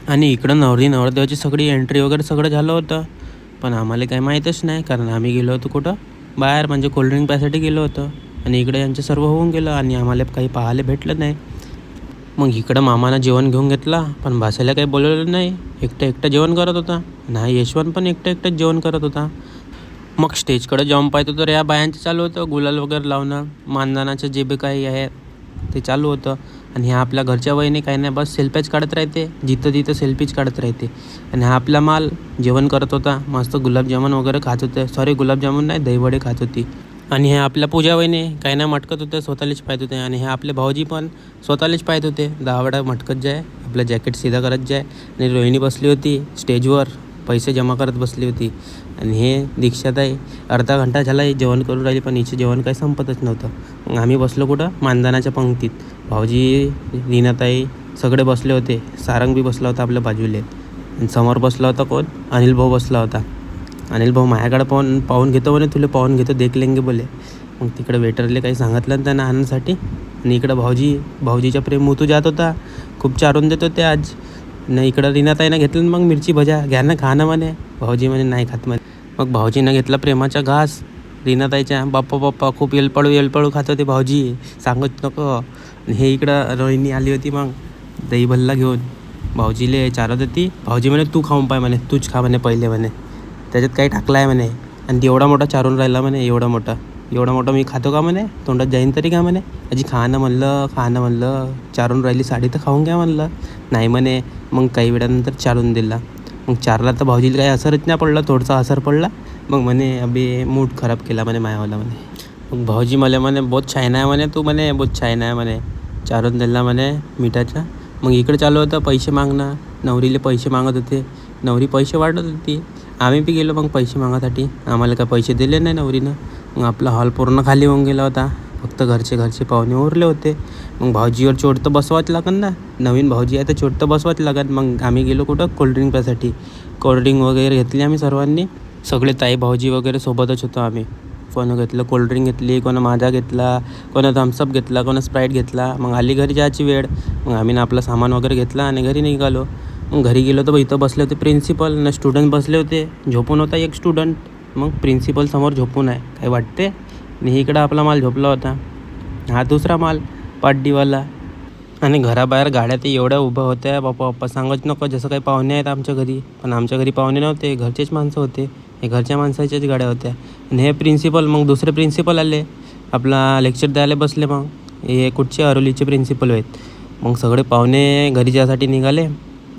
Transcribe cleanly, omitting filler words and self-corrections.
आणि इकडं नवरदेवाची सगळी एंट्री वगैरे सगळं झालं होतं. पण आम्हाला काही माहीतच नाही, कारण आम्ही गेलो होतो कुठं बाहेर, म्हणजे कोल्ड्रिंक प्यासाठी गेलो होतो. आणि इकडे यांचं सर्व होऊन गेलं आणि आम्हाला काही पाहायला भेटलं नाही. मग इकडं मामानं जेवण घेऊन घेतला, पण भाषेला काही बोलवलं नाही. एकटं जेवण करत होता. नाही, यशवंत पण एकटंच जेवण करत होता. मग स्टेजकडे जाऊन पाहतो तर या बायांचं चालू होतं गुलाल वगैरे लावणं, मानधनाचं जे बी काही आहे ते चालू होतं. आणि ह्या आपल्या घरच्या वहिनी काही नाही, बस सेल्फ्याच काढत राहते, जिथं तिथं सेल्फीच काढत राहते. आणि हा आपला माल जेवण करत होता, मस्त गुलाबजामुन वगैरे खात होते. सॉरी, गुलाबजामुन नाही, दहीवडे खात होती. आणि हे आपल्या पूजा वहिनी काही नाही मटकत होते, स्वतःलाच पाहत होते. आणि हे आपले भाऊजी पण स्वतःलाच पाहत होते. 10 वेळा मटकत जाय, आपलं जॅकेट सीधा करत जाय. आणि रोहिणी बसली होती स्टेजवर, पैसे जमा करत बसली होती. आणि हे दीक्षाताई अर्धा घंटा झाला जेवण करून राहिली, पण हिचं जेवण काही संपतच नव्हतं. मग आम्ही बसलो कुठं, मानधनाच्या पंक्तीत. भाऊजी, लीनाताई सगळे बसले होते. सारंग बी बसला होता आपल्या बाजूले. आणि समोर बसला होता कोण, अनिल भाऊ बसला होता. अनिल भाऊ माझ्याकडे पाहून घेतो म्हणे, तुला पाहून घेतो, देख लेंगे बोले. मग तिकडे वेटरले काही सांगितलं ना त्यांना आणण्यासाठी. आणि इकडं भाऊजीच्या प्रेम मुतू जात होता, खूप चारून देत होते आज. नाही, इकडं रीनाताईनं घेतलं मग मिरची भजा, घ्या ना खा ना म्हणे. भाऊजी म्हणे नाही खात म्हणे. मग भाऊजीनं घेतला प्रेमाचा घास रीनाताईच्या. बाप्पा खूप येलपळू खात होते भाऊजी, सांगत नको. आणि हे इकडं रोहिणी आली होती मग दही भल्ला घेऊन, भाऊजीले चारत होती. भाऊजी म्हणे तू खाऊन पाय म्हणे, तूच खा म्हणे पहिले म्हणे, त्याच्यात काही टाकलं आहे म्हणे. आणि एवढा मोठा चारून राहिला म्हणे, एवढा मोठा मी खातो का म्हणे, तोंडात जाईन तरी का म्हणे. अजी खा ना म्हणलं, चारून राहिली साडी तर खाऊन घ्या म्हणलं. नाही म्हणे. मग काही वेळानंतर चारून दिला. मग चारला तर भाऊजीला काही असरच नाही पडला, थोडासा असर पडला. मग म्हणे अबे मूड खराब केला म्हणे मायावाला म्हणे. मग भाऊजी मला म्हणे बहुत छान आहे म्हणे, तू म्हणे बहुत छान आहे म्हणे, चारून दिला म्हणे मिठाचा. मग इकडे चालू होतं पैसे मागणं, नवरीले पैसे मागत होते. नवरी पैसे वाटत होती. आम्ही बी गेलो मग पैसे मागासाठी. आम्हाला काय पैसे दिले नाही नवरीनं. मग आपला हॉल पूर्ण खाली होऊन गेला होता, फक्त घरचे पाहुणे उरले होते. मग भाऊजीवर चोट तर बसवाच लागन ना, नवीन भाऊजी आहे तर चोट तर बसवाच लागन. मग आम्ही गेलो कुठं कोल्ड्रिंक प्यासाठी. कोल्ड्रिंक वगैरे घेतली आम्ही सर्वांनी, सगळे ताई भाऊजी वगैरे सोबतच होतो आम्ही. कोणं घेतलं कोल्ड्रिंक घेतली, कोणं माझा घेतला, कोणं थम्सअप घेतला, कोणं स्प्राईट घेतला. मग आली घरी जायची वेळ. मग आम्ही ना आपलं सामान वगैरे घेतला आणि घरी निघालो. मग घरी गेलो तर इथं बसले होते प्रिन्सिपल ना स्टुडंट बसले होते. झोपून होता एक स्टुडंट. मग प्रिन्सिपल समोर झोपून आहे, काय वाटते. आणि इकडं आपला माल झोपला होता, हा दुसरा माल पाड्डीवाला. आणि घराबाहेर गाड्या ते एवढ्या उभ्या होत्या, बाप्पा सांगत नको, जसं काही पाहुणे आहेत आमच्या घरी. पण आमच्या घरी पाहुणे नव्हते, घरचेच माणसं होते. हे घरच्या माणसाच्याच गाड्या होत्या. आणि हे प्रिन्सिपल, मग दुसरे प्रिन्सिपल आले, आपला लेक्चर द्यायला बसले. मग हे कुठचे, अरोलीचे प्रिन्सिपल आहेत. मग सगळे पाहुणे घरी जायसाठी निघाले.